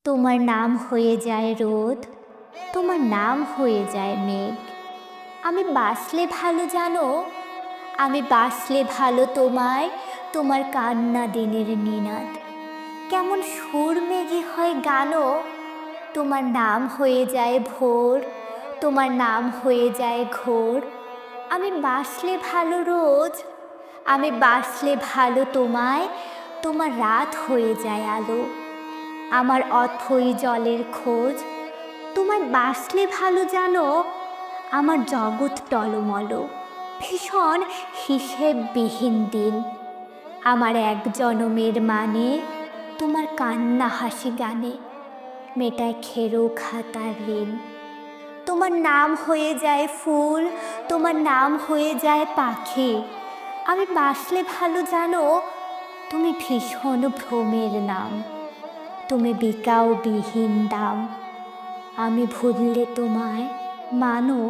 তোমার নাম হয়ে যায় রোদ, তোমার নাম হয়ে যায় মেঘ। আমি বাসলে ভালো জানো, আমি বাসলে ভালো তোমায়, তোমার কান্না দিনের নিনাদ। কেমন সুর মেঘে হয় গানও, তোমার নাম হয়ে যায় ভোর, তোমার নাম হয়ে যায় ঘোর। আমি বাসলে ভালো রোজ, আমি বাসলে ভালো তোমায়, তোমার রাত হয়ে যায় আলো। আমার অথই জলের খোঁজ, তোমার বাসলে ভালো জানো, আমার জগৎ টলমল, ভীষণ হিসেববিহীন দিন। আমার এক জনমের মানে, তোমার কান্না হাসি গানে মেটায় খেরো খাতার ঋণ। তোমার নাম হয়ে যায় ফুল, তোমার নাম হয়ে যায় পাখি। আমি বাসলে ভালো জানো, তুমি ভীষণ ভ্রমের নাম, তুমি বিকাও বিহীন দাম। আমি ভুললে তোমায় মানো,